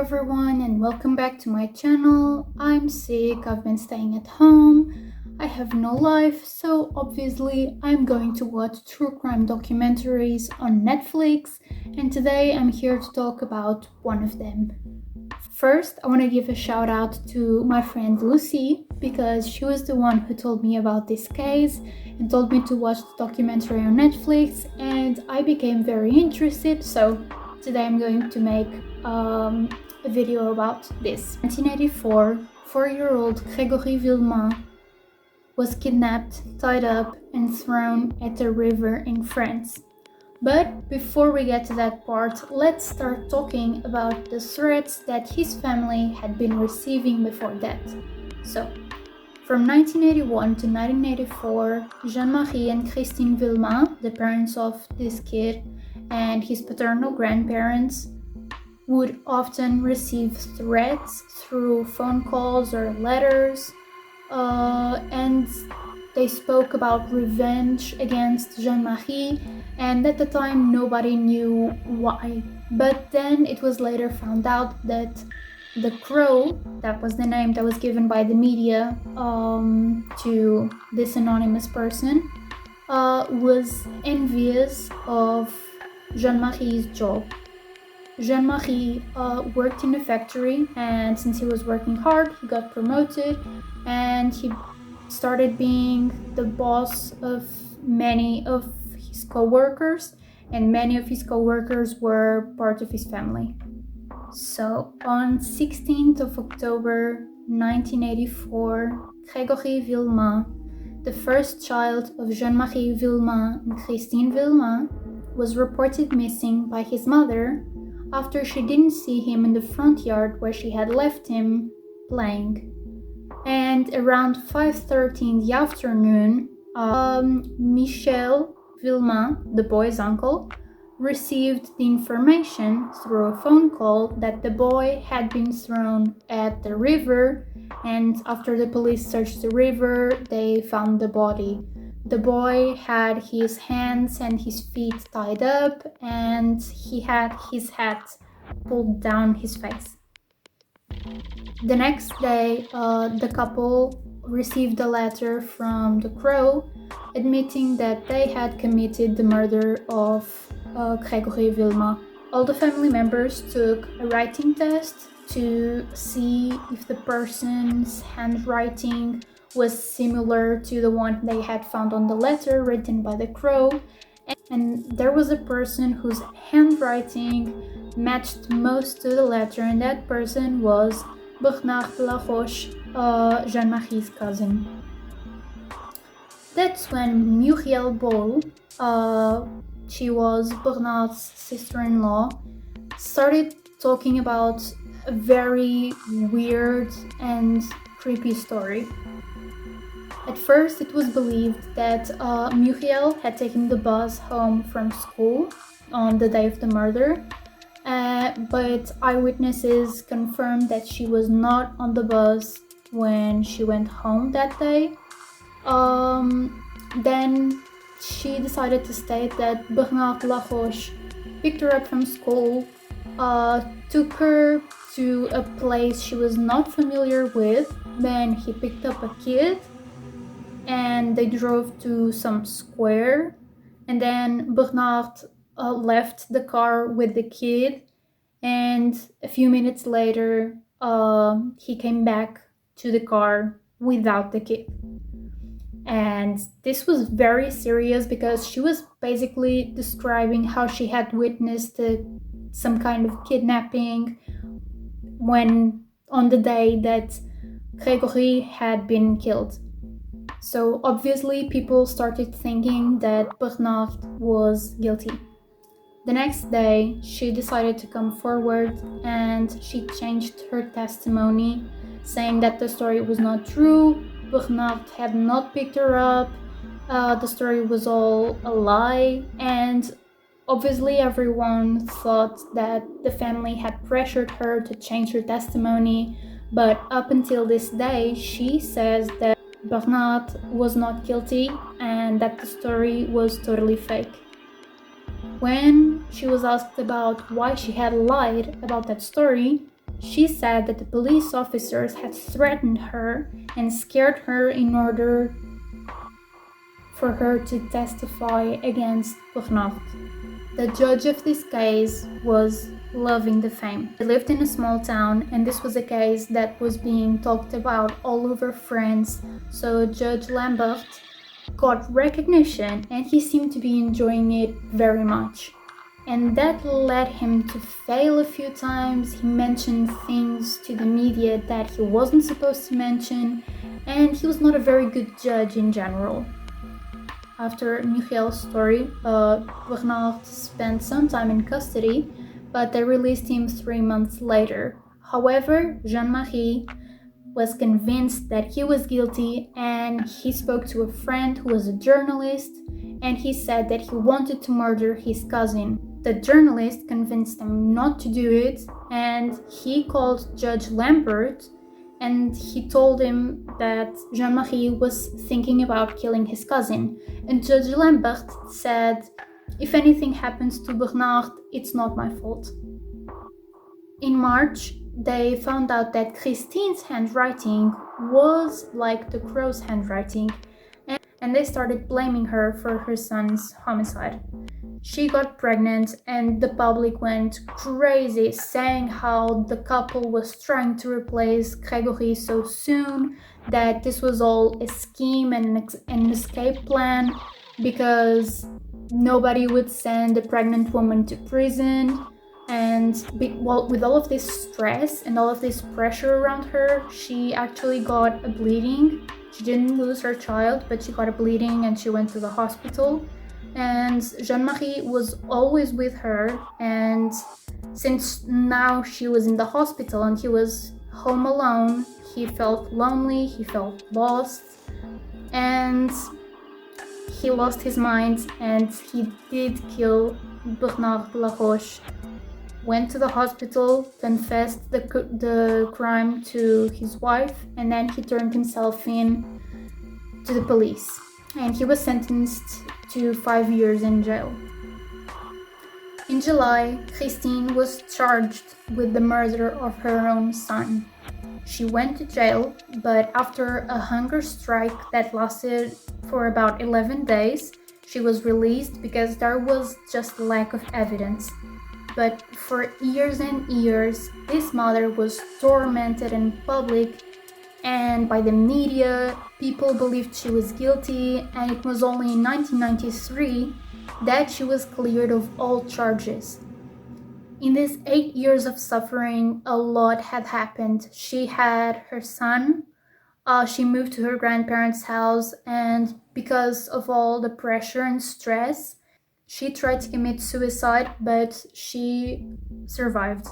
everyone and welcome back to my channel. I'm sick, I've been staying at home, I have no life, so obviously I'm going to watch true crime documentaries on Netflix, and today I'm here to talk about one of them. First, I want to give a shout out to my friend Lucy because she was the one who told me about this case and told me to watch the documentary on Netflix, and I became very interested, so today I'm going to make a video about this. In 1984, 4-year-old Grégory Villemin was kidnapped, tied up, and thrown at a river in France. But before we get to that part, let's start talking about the threats that his family had been receiving before that. So, from 1981 to 1984, Jean-Marie and Christine Villemin, the parents of this kid, and his paternal grandparents, would often receive threats through phone calls or letters, and they spoke about revenge against Jean-Marie, and at the time nobody knew why. But then it was later found out that the Crow, that was the name that was given by the media to this anonymous person, was envious of Jean-Marie's job. Jean-Marie worked in a factory, and since he was working hard, he got promoted and he started being the boss of many of his co-workers, and many of his co-workers were part of his family. So on 16th of October 1984, Grégory Villemin, the first child of Jean-Marie Villemin and Christine Villemin, was reported missing by his mother after she didn't see him in the front yard where she had left him playing. And around 5:30 in the afternoon, Michel Villemin, the boy's uncle, received the information through a phone call that the boy had been thrown at the river, and after the police searched the river, they found the body. The boy had his hands and his feet tied up, and he had his hat pulled down his face. The next day, the couple received a letter from the Crow admitting that they had committed the murder of Grégory Villemin. All the family members took a writing test to see if the person's handwriting was similar to the one they had found on the letter written by the Crow, and there was a person whose handwriting matched most to the letter, and that person was Bernard Laroche, Jean-Marie's cousin. That's when Murielle Bolle, she was Bernard's sister-in-law, started talking about a very weird and creepy story. At first, it was believed that Murielle had taken the bus home from school on the day of the murder, but eyewitnesses confirmed that she was not on the bus when she went home that day. Then she decided to state that Bernard Laroche picked her up from school, took her to a place she was not familiar with, then he picked up a kid, and they drove to some square, and then Bernard left the car with the kid, and a few minutes later he came back to the car without the kid. And this was very serious because she was basically describing how she had witnessed some kind of kidnapping when on the day that Grégory had been killed. So obviously people started thinking that Bernard was guilty. The next day, she decided to come forward and she changed her testimony, saying that the story was not true, Bernard had not picked her up, the story was all a lie, and obviously everyone thought that the family had pressured her to change her testimony, but up until this day, she says that Bernard was not guilty and that the story was totally fake. When she was asked about why she had lied about that story, She said that the police officers had threatened her and scared her in order for her to testify against Bernard. The judge of this case was loving the fame. They lived in a small town, and this was a case that was being talked about all over France, so Judge Lambert got recognition and he seemed to be enjoying it very much. And that led him to fail a few times. He mentioned things to the media that he wasn't supposed to mention, and he was not a very good judge in general. After Murielle's story, Bernard spent some time in custody, but they released him 3 months later. However, Jean-Marie was convinced that he was guilty, and he spoke to a friend who was a journalist, and he said that he wanted to murder his cousin. The journalist convinced him not to do it, and he called Judge Lambert, and he told him that Jean-Marie was thinking about killing his cousin. And Judge Lambert said, "If anything happens to Bernard, it's not my fault." In March, they found out that Christine's handwriting was like the crow's handwriting, and they started blaming her for her son's homicide. She got pregnant, and the public went crazy, saying how the couple was trying to replace Grégory so soon, that this was all a scheme and an escape plan because nobody would send a pregnant woman to prison. And with all of this stress and all of this pressure around her, she actually got a bleeding. She didn't lose her child, but she got a bleeding and she went to the hospital. And Jean-Marie was always with her, and since now she was in the hospital and he was home alone, he felt lonely, he felt lost, and he lost his mind, and he did kill Bernard Laroche. Went to the hospital, confessed the crime to his wife, and then he turned himself in to the police, and he was sentenced to 5 years in jail. In July, Christine was charged with the murder of her own son. She went to jail, but after a hunger strike that lasted for about 11 days, she was released because there was just lack of evidence. But for years and years, this mother was tormented in public and by the media. People believed she was guilty, and it was only in 1993 that she was cleared of all charges. In these 8 years of suffering, a lot had happened. She had her son, she moved to her grandparents' house, and because of all the pressure and stress, she tried to commit suicide, but she survived.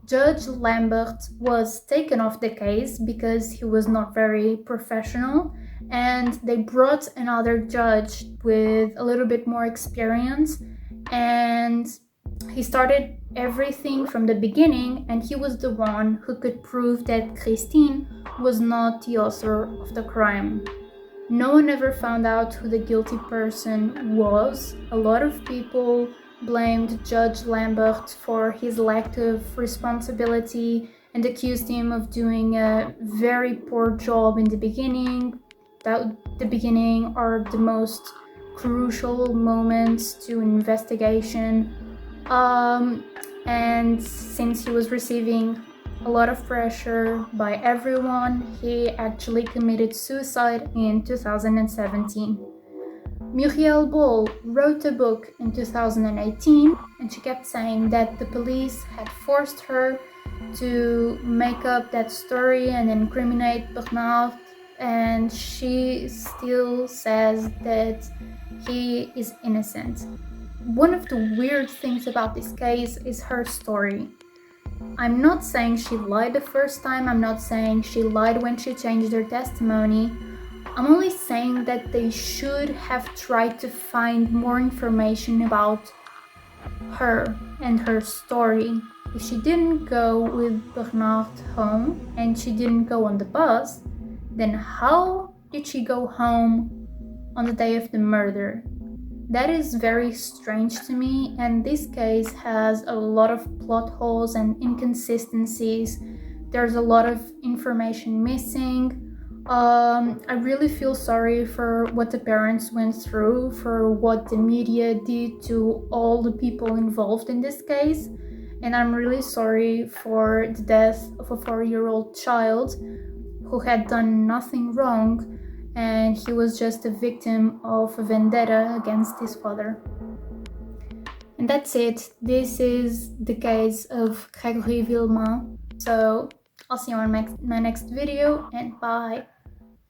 Judge Lambert was taken off the case because he was not very professional, and they brought another judge with a little bit more experience, and he started everything from the beginning, and he was the one who could prove that Christine was not the author of the crime. No one ever found out who the guilty person was. A lot of people blamed Judge Lambert for his lack of responsibility and accused him of doing a very poor job in the beginning. The beginning are the most crucial moments to an investigation. And since he was receiving a lot of pressure by everyone, he actually committed suicide in 2017. Murielle Bolle wrote a book in 2018, and she kept saying that the police had forced her to make up that story and incriminate Bernard, and she still says that he is innocent. One of the weird things about this case is her story. I'm not saying she lied the first time, I'm not saying she lied when she changed her testimony. I'm only saying that they should have tried to find more information about her and her story. If she didn't go with Bernard home and she didn't go on the bus, then how did she go home on the day of the murder? That is very strange to me, and this case has a lot of plot holes and inconsistencies. There's a lot of information missing. I really feel sorry for what the parents went through, for what the media did to all the people involved in this case, and I'm really sorry for the death of a 4-year-old child who had done nothing wrong, and he was just a victim of a vendetta against his father. And that's it. This is the case of Grégory Villemin. So I'll see you on my next video, and bye.